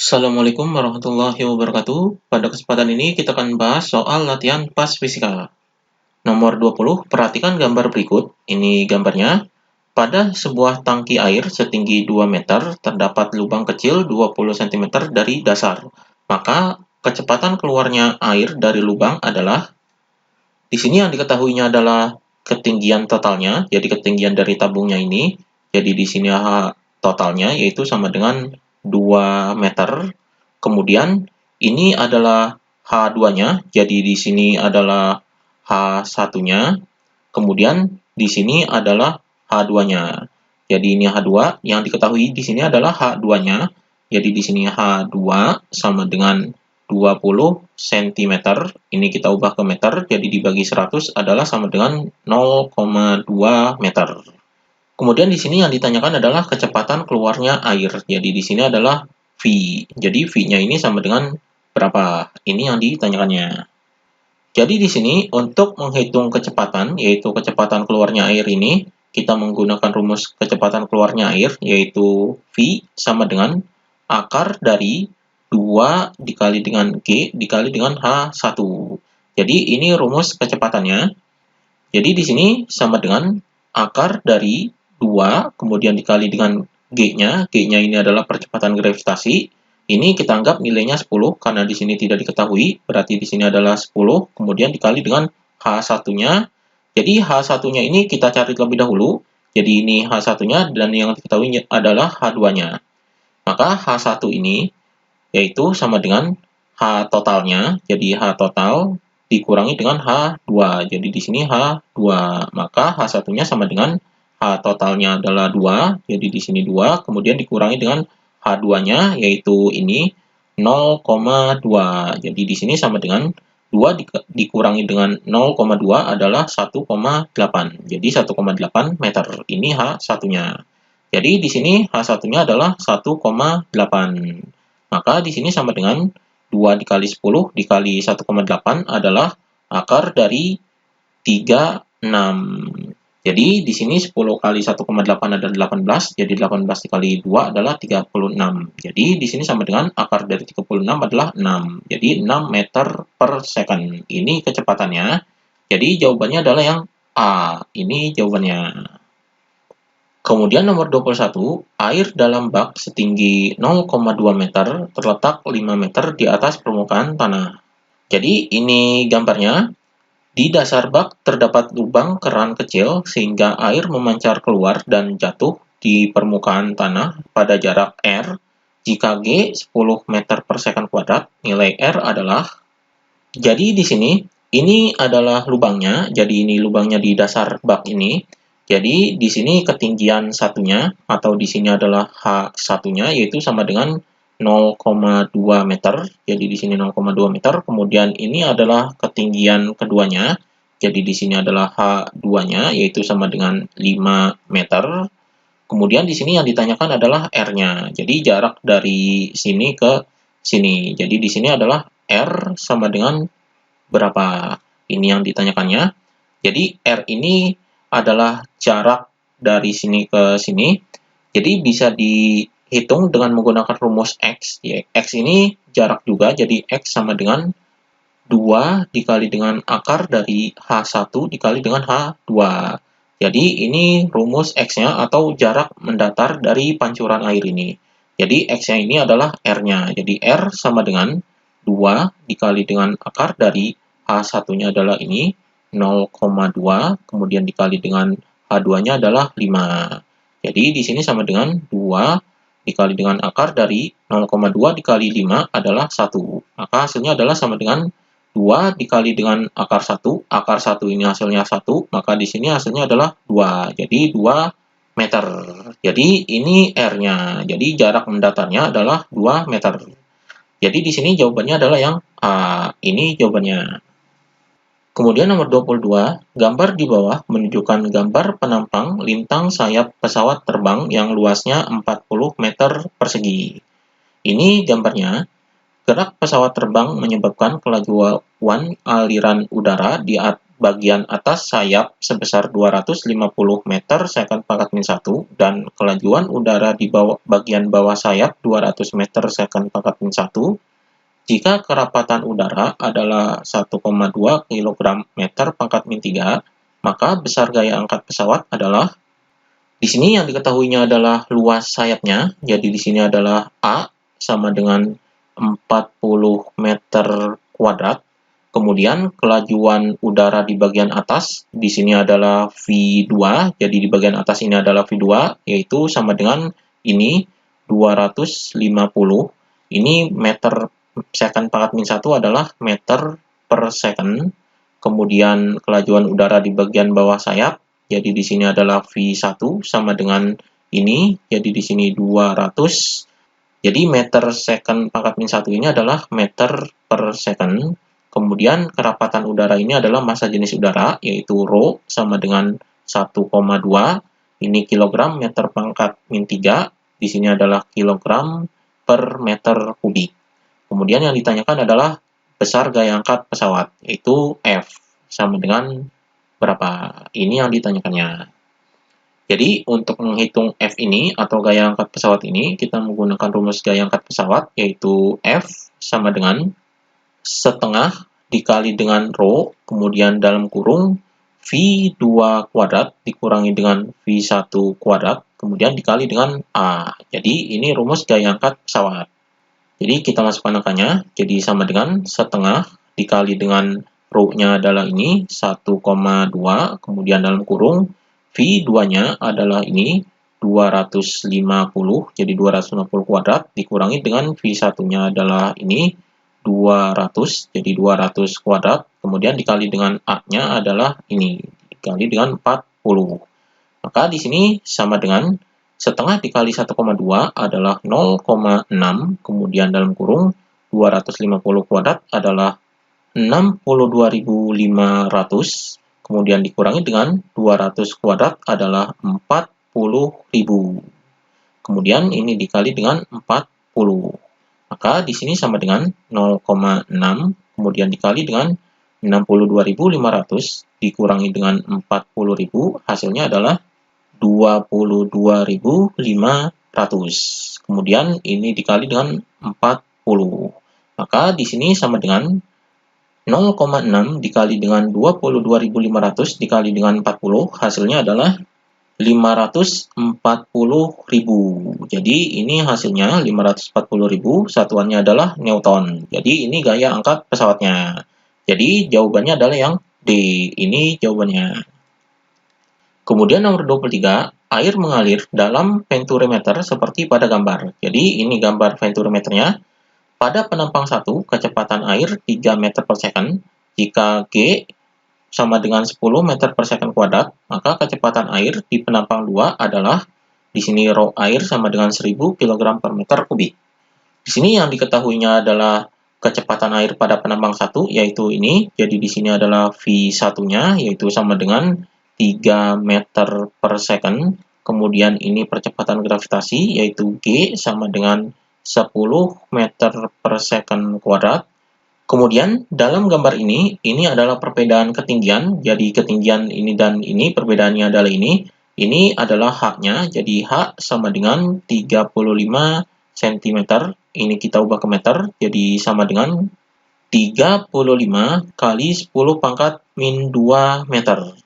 Assalamualaikum warahmatullahi wabarakatuh. Pada kesempatan ini kita akan bahas soal latihan PAS Fisika. Nomor 20, perhatikan gambar berikut. Ini gambarnya. Pada sebuah tangki air setinggi 2 meter, terdapat lubang kecil 20 cm dari dasar. Maka kecepatan keluarnya air dari lubang adalah, di sini yang diketahuinya adalah ketinggian totalnya, jadi ketinggian dari tabungnya ini. Jadi di sini totalnya yaitu sama dengan 2 meter. Kemudian ini adalah H2-nya, jadi di sini adalah H1-nya. Kemudian di sini adalah H2-nya. Jadi ini H2, yang diketahui di sini adalah H2-nya. Jadi di sini H2 sama dengan 20 cm. Ini kita ubah ke meter, jadi dibagi 100 adalah sama dengan 0,2 meter. Kemudian di sini yang ditanyakan adalah kecepatan keluarnya air. Jadi di sini adalah V. Jadi V-nya ini sama dengan berapa? Ini yang ditanyakannya. Jadi di sini untuk menghitung kecepatan, yaitu kecepatan keluarnya air ini, kita menggunakan rumus kecepatan keluarnya air, yaitu V sama dengan akar dari 2 dikali dengan G dikali dengan H1. Jadi ini rumus kecepatannya. Jadi di sini sama dengan akar dari 2, kemudian dikali dengan G-nya. G-nya ini adalah percepatan gravitasi. Ini kita anggap nilainya 10, karena di sini tidak diketahui. Berarti di sini adalah 10, kemudian dikali dengan H1-nya. Jadi H1-nya ini kita cari terlebih dahulu. Jadi ini H1-nya, dan yang diketahui adalah H2-nya. Maka H1 ini, yaitu sama dengan H totalnya. Jadi H total dikurangi dengan H2. Jadi di sini H2. Maka H1-nya sama dengan H totalnya adalah 2. Jadi di sini 2. Kemudian dikurangi dengan H2-nya, yaitu ini 0,2. Jadi di sini sama dengan 2 dikurangi dengan 0,2 adalah 1,8. Jadi 1,8 meter. Ini H1-nya. Jadi di sini H1-nya adalah 1,8. Maka di sini sama dengan 2 dikali 10 dikali 1,8 adalah akar dari 36. Jadi di sini 10 kali 1,8 adalah 18, jadi 18 dikali 2 adalah 36. Jadi di sini sama dengan akar dari 36 adalah 6. Jadi 6 meter per second. Ini kecepatannya. Jadi jawabannya adalah yang A. Ini jawabannya. Kemudian nomor 21, air dalam bak setinggi 0,2 meter terletak 5 meter di atas permukaan tanah. Jadi ini gambarnya. Di dasar bak terdapat lubang keran kecil sehingga air memancar keluar dan jatuh di permukaan tanah pada jarak R. Jika G 10 meter per second kuadrat, nilai R adalah. Jadi di sini, ini adalah lubangnya. Jadi ini lubangnya di dasar bak ini. Jadi di sini ketinggian satunya, atau di sini adalah H1-nya, yaitu sama dengan 0,2 meter. Jadi di sini 0,2 meter. Kemudian ini adalah ketinggian keduanya. Jadi di sini adalah H2-nya, yaitu sama dengan 5 meter. Kemudian di sini yang ditanyakan adalah R-nya. Jadi jarak dari sini ke sini. Jadi di sini adalah R sama dengan berapa? Ini yang ditanyakannya. Jadi R ini adalah jarak dari sini ke sini. Jadi bisa dihitung dengan menggunakan rumus X. X ini jarak juga, jadi X sama dengan 2 dikali dengan akar dari H1 dikali dengan H2. Jadi ini rumus X-nya atau jarak mendatar dari pancuran air ini. Jadi X-nya ini adalah R-nya. Jadi R sama dengan 2 dikali dengan akar dari H1-nya adalah ini 0,2, kemudian dikali dengan H2-nya adalah 5. Jadi di sini sama dengan 2 dikali dengan akar dari 0,2 dikali 5 adalah 1. Maka hasilnya adalah sama dengan 2 dikali dengan akar 1. Akar 1 ini hasilnya 1, maka di sini hasilnya adalah 2. Jadi 2 meter. Jadi ini R-nya. Jadi jarak mendatarnya adalah 2 meter. Jadi di sini jawabannya adalah yang A. Ini jawabannya. Kemudian nomor 22, gambar di bawah menunjukkan gambar penampang lintang sayap pesawat terbang yang luasnya 40 meter persegi. Ini gambarnya. Gerak pesawat terbang menyebabkan kelajuan aliran udara di bagian atas sayap sebesar 250 meter second pangkat min 1 dan kelajuan udara di bagian bawah sayap 200 meter second pangkat min 1, jika kerapatan udara adalah 1,2 kg meter pangkat min 3, maka besar gaya angkat pesawat adalah, di sini yang diketahuinya adalah luas sayapnya, jadi di sini adalah A sama dengan 40 meter kuadrat. Kemudian kelajuan udara di bagian atas, di sini adalah V2, jadi di bagian atas ini adalah V2, yaitu sama dengan ini 250, ini meter second pangkat min 1 adalah meter per second. Kemudian kelajuan udara di bagian bawah sayap, jadi di sini adalah V1 sama dengan ini, jadi di sini 200. Jadi meter second pangkat min 1 ini adalah meter per second. Kemudian kerapatan udara ini adalah massa jenis udara, yaitu Rho sama dengan 1,2. Ini kilogram meter pangkat min 3. Di sini adalah kilogram per meter kubik. Kemudian yang ditanyakan adalah besar gaya angkat pesawat, yaitu F sama dengan berapa. Ini yang ditanyakannya. Jadi, untuk menghitung F ini atau gaya angkat pesawat ini, kita menggunakan rumus gaya angkat pesawat, yaitu F sama dengan setengah dikali dengan Rho, kemudian dalam kurung V2 kuadrat dikurangi dengan V1 kuadrat, kemudian dikali dengan A. Jadi, ini rumus gaya angkat pesawat. Jadi, kita masukkan angkanya, jadi sama dengan setengah dikali dengan Rho-nya adalah ini, 1,2, kemudian dalam kurung V2-nya adalah ini, 250, jadi 250 kuadrat, dikurangi dengan V1-nya adalah ini, 200, jadi 200 kuadrat, kemudian dikali dengan A-nya adalah ini, dikali dengan 40. Maka di sini sama dengan setengah dikali 1,2 adalah 0,6, kemudian dalam kurung 250 kuadrat adalah 62.500, kemudian dikurangi dengan 200 kuadrat adalah 40.000. Kemudian ini dikali dengan 40. Maka di sini sama dengan 0,6, kemudian dikali dengan 62.500, dikurangi dengan 40.000, hasilnya adalah 22.500. Kemudian ini dikali dengan 40. Maka di sini sama dengan 0,6 dikali dengan 22.500 dikali dengan 40, hasilnya adalah 540.000. Jadi ini hasilnya 540.000, satuannya adalah Newton. Jadi ini gaya angkat pesawatnya. Jadi jawabannya adalah yang D. Ini jawabannya. Kemudian nomor 23, air mengalir dalam venturimeter seperti pada gambar. Jadi ini gambar venturimeternya. Pada penampang 1, kecepatan air 3 meter per second. Jika G sama dengan 10 meter per second kuadrat, maka kecepatan air di penampang 2 adalah, di sini Rho air sama dengan 1000 kg per meter kubik. Di sini yang diketahuinya adalah kecepatan air pada penampang 1, yaitu ini. Jadi di sini adalah V1-nya, yaitu sama dengan 3 meter per second. Kemudian ini percepatan gravitasi, yaitu G sama dengan 10 meter per second kuadrat. Kemudian dalam gambar ini adalah perbedaan ketinggian, jadi ketinggian ini dan ini perbedaannya adalah ini adalah H-nya, jadi H sama dengan 35 cm, ini kita ubah ke meter, jadi sama dengan 35 kali 10 pangkat min 2 meter.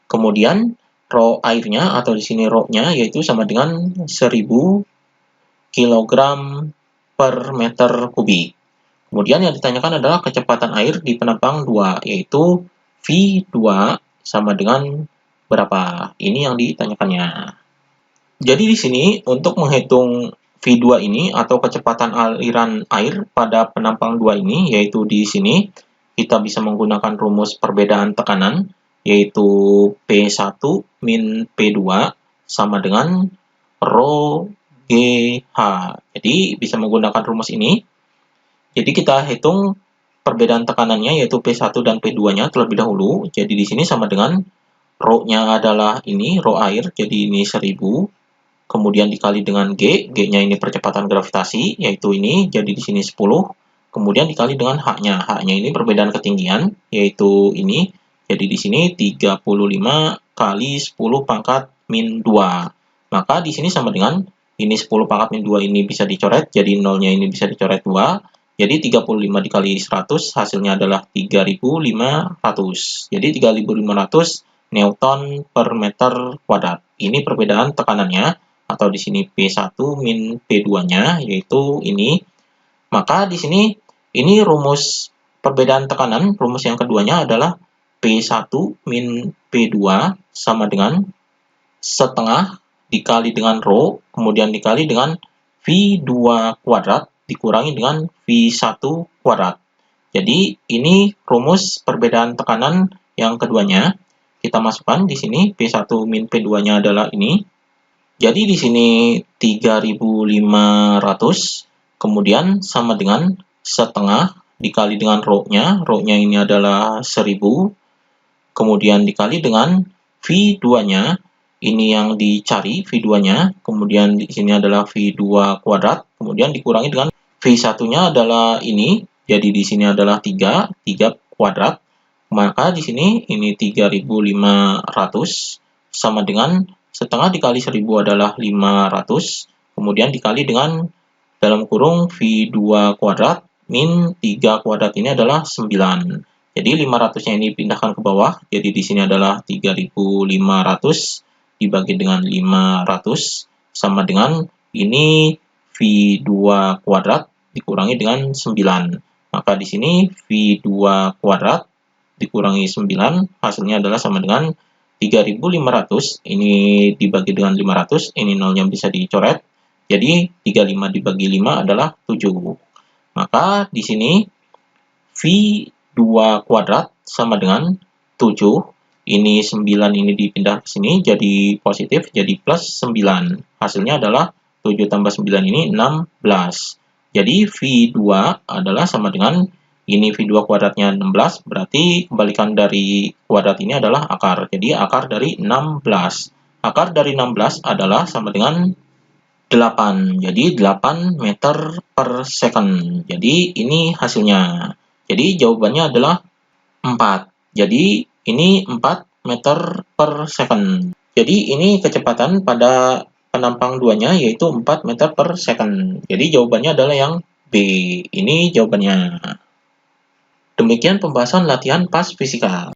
Kemudian Rho airnya atau di sini Rho-nya yaitu sama dengan 1000 kg per meter kubik. Kemudian yang ditanyakan adalah kecepatan air di penampang 2, yaitu V2 sama dengan berapa? Ini yang ditanyakannya. Jadi di sini untuk menghitung V2 ini atau kecepatan aliran air pada penampang 2 ini, yaitu di sini kita bisa menggunakan rumus perbedaan tekanan, yaitu P1 min P2 sama dengan Rho GH. Jadi bisa menggunakan rumus ini. Jadi kita hitung perbedaan tekanannya yaitu P1 dan P2-nya terlebih dahulu. Jadi di sini sama dengan Rho-nya adalah ini, Rho air, jadi ini 1000. Kemudian dikali dengan G, G-nya ini percepatan gravitasi, yaitu ini, jadi di sini 10. Kemudian dikali dengan H-nya, H-nya ini perbedaan ketinggian, yaitu ini, Jadi di sini 35 kali 10 pangkat min 2. Maka di sini sama dengan ini 10 pangkat min 2 ini bisa dicoret, jadi nolnya ini bisa dicoret 2. Jadi 35 dikali 100 hasilnya adalah 3.500. Jadi 3.500 Newton per meter kuadrat. Ini perbedaan tekanannya, atau di sini P1 min P2-nya, yaitu ini. Maka di sini ini rumus perbedaan tekanan, rumus yang keduanya adalah P1 min P2 sama dengan setengah dikali dengan rho, kemudian dikali dengan V2 kuadrat dikurangi dengan V1 kuadrat. Jadi ini rumus perbedaan tekanan yang keduanya. Kita masukkan di sini P1 min P2-nya adalah ini. Jadi di sini 3.500 kemudian sama dengan setengah dikali dengan rho-nya. Rho-nya ini adalah 1000. Kemudian dikali dengan V2-nya. Ini yang dicari V2-nya, kemudian di sini adalah V2 kuadrat, kemudian dikurangi dengan V1-nya adalah ini, jadi di sini adalah 3 kuadrat, maka di sini ini 3.500 sama dengan setengah dikali 1000 adalah 500, kemudian dikali dengan dalam kurung V2 kuadrat min 3 kuadrat ini adalah 9. Jadi 500-nya ini pindahkan ke bawah, jadi di sini adalah 3.500 dibagi dengan 500 sama dengan ini V2 kuadrat dikurangi dengan 9. Maka di sini V2 kuadrat dikurangi 9 hasilnya adalah sama dengan 3.500. Ini dibagi dengan 500, ini nolnya bisa dicoret. Jadi 35 dibagi 5 adalah 7. Maka di sini V2 kuadrat sama dengan 7. Ini 9 ini dipindah ke sini jadi positif, jadi plus 9. Hasilnya adalah 7 tambah 9 ini 16. Jadi V2 adalah sama dengan ini V2 kuadratnya 16, berarti kebalikan dari kuadrat ini adalah akar. Jadi akar dari 16. Akar dari 16 adalah sama dengan 8. Jadi 8 meter per second. Jadi ini hasilnya. Jadi jawabannya adalah 4. Jadi ini 4 meter per second. Jadi ini kecepatan pada penampang 2-nya yaitu 4 meter per second. Jadi jawabannya adalah yang B. Ini jawabannya. Demikian pembahasan latihan pas fisika.